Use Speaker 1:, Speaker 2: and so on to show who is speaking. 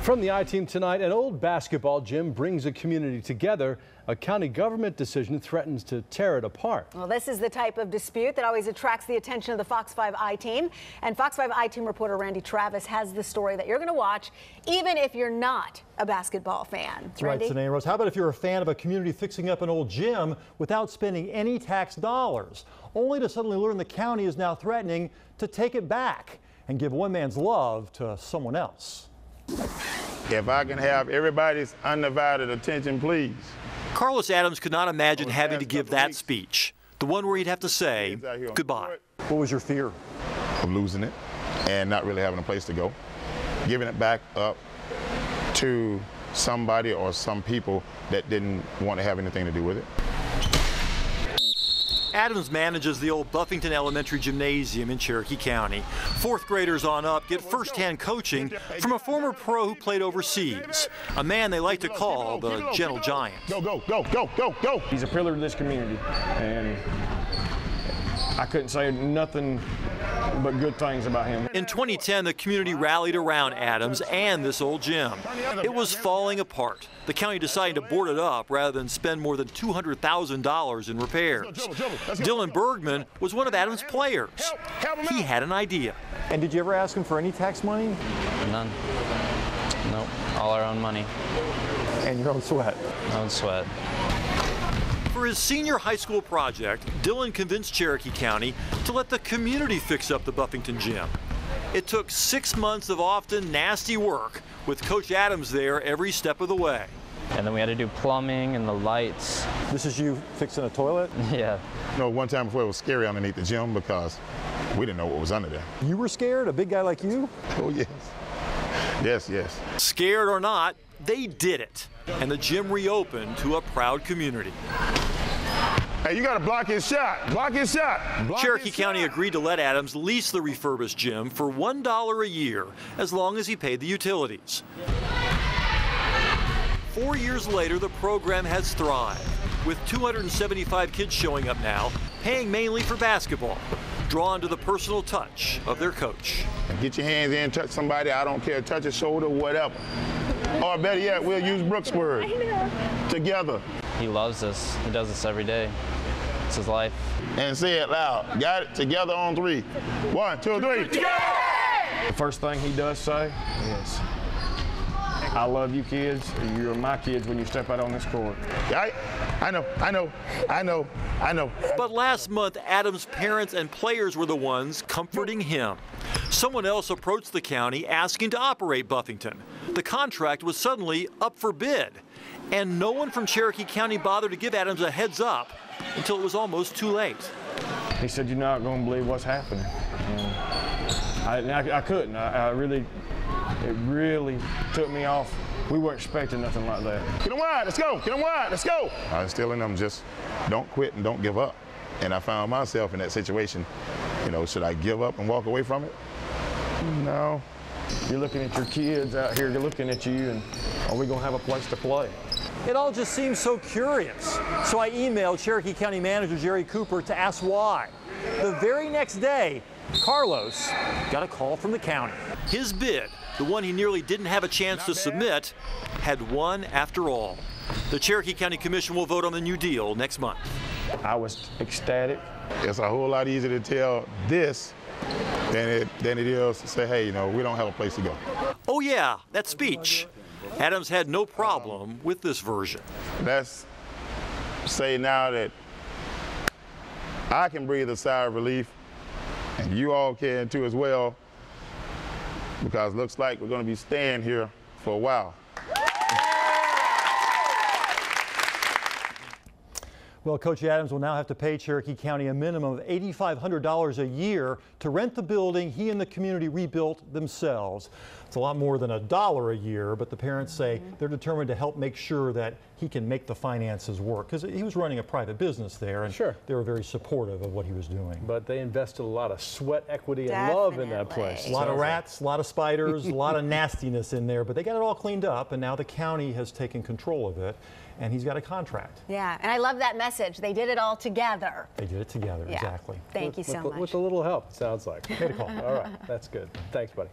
Speaker 1: From the I-Team tonight, an old basketball gym brings a community together. A county government decision threatens to tear it apart.
Speaker 2: Well, this is the type of dispute that always attracts the attention of the Fox 5 I-Team. And Fox 5 I-Team reporter Randy Travis has the story that you're going to watch, even if you're not a basketball fan.
Speaker 3: That's right, Sinead Rose. How about if you're a fan of a community fixing up an old gym without spending any tax dollars, only to suddenly learn the county is now threatening to take it back and give one man's love to someone else.
Speaker 4: If I can have everybody's undivided attention, please.
Speaker 5: Carlos Adams could not imagine having to give that speech, the one where he'd have to say goodbye.
Speaker 3: What was your fear?
Speaker 4: Of losing it and not really having a place to go. Giving it back up to somebody or some people that didn't want to have anything to do with it.
Speaker 5: Adams manages the old Buffington Elementary gymnasium in Cherokee County. Fourth graders on up get first-hand coaching from a former pro who played overseas, a man they like to call the gentle giant.
Speaker 4: Go, go, go, go, go, go.
Speaker 6: He's a pillar of this community, and I couldn't say nothing but good things about him.
Speaker 5: In 2010, the community rallied around Adams and this old gym. It was falling apart. The county decided to board it up rather than spend more than $200,000 in repairs. Dylan Bergman was one of Adams' players. He had an idea.
Speaker 3: And did you ever ask him for any tax money?
Speaker 7: None. Nope. All our own money.
Speaker 3: And your own sweat?
Speaker 7: Own sweat.
Speaker 5: For his senior high school project, Dylan convinced Cherokee County to let the community fix up the Buffington gym. It took 6 months of often nasty work with Coach Adams there every step of the way.
Speaker 7: And then we had to do plumbing and the lights.
Speaker 3: This is you fixing a toilet?
Speaker 7: Yeah.
Speaker 4: You know, one time before it was scary underneath the gym because we didn't know what was under there.
Speaker 3: You were scared? A big guy like you?
Speaker 4: Oh, yes. Yes, yes.
Speaker 5: Scared or not, they did it. And the gym reopened to a proud community.
Speaker 4: Hey, you got to block his shot. Block his shot. Block
Speaker 5: Cherokee
Speaker 4: his
Speaker 5: County
Speaker 4: shot.
Speaker 5: agreed to let Adams lease the refurbished gym for $1 a year as long as he paid the utilities. 4 years later, the program has thrived, with 275 kids showing up now, paying mainly for basketball, drawn to the personal touch of their coach.
Speaker 4: Get your hands in, touch somebody, I don't care, touch a shoulder, whatever. Or better yet, we'll use Brooks' word. Together.
Speaker 7: He loves this. He does this every day. It's his life.
Speaker 4: And say it loud. Got it? Together on 3. 1, 2, 3. Together!
Speaker 6: The first thing he does say is, I love you kids. You're my kids when you step out on this court.
Speaker 4: Right? I know.
Speaker 5: But last month, Adams' parents and players were the ones comforting him. Someone else approached the county asking to operate Buffington. The contract was suddenly up for bid, and no one from Cherokee County bothered to give Adams a heads up until it was almost too late.
Speaker 6: He said, you're not going to believe what's happening. And I couldn't. It really took me off. We weren't expecting nothing like that.
Speaker 4: Get him wide, let's go, get him wide, let's go. I was telling them just don't quit and don't give up. And I found myself in that situation. You know, should I give up and walk away from it? No.
Speaker 6: You're looking at your kids out here, they're looking at you, and are we going to have a place to play?
Speaker 3: It all just seems so curious. So I emailed Cherokee County Manager Jerry Cooper to ask why. The very next day, Carlos got a call from the county.
Speaker 5: His bid, the one he nearly didn't have a chance to submit, had won after all. The Cherokee County Commission will vote on the new deal next month.
Speaker 6: I was ecstatic.
Speaker 4: It's a whole lot easier to tell this than it is to say, hey, you know, we don't have a place to go.
Speaker 5: Oh yeah, that speech. Adams had no problem with this version.
Speaker 4: Let's say now that I can breathe a sigh of relief, and you all can too as well, because it looks like we're going to be staying here for a while.
Speaker 3: Well, Coach Adams will now have to pay Cherokee County a minimum of $8,500 a year to rent the building he and the community rebuilt themselves. It's a lot more than $1 a year, but the parents say they're determined to help make sure that he can make the finances work, because he was running a private business there, and they were very supportive of what he was doing.
Speaker 1: But they invested a lot of sweat, equity, and love in that place.
Speaker 3: A lot of rats, a lot of spiders, a lot of nastiness in there, but they got it all cleaned up, and now the county has taken control of it, and he's got a contract.
Speaker 2: Yeah, and I love that message. They did it all together.
Speaker 3: They did it together, exactly.
Speaker 2: Thank you so much.
Speaker 1: With a little help, it sounds like.
Speaker 3: Made a call.
Speaker 1: All right, that's good. Thanks, buddy.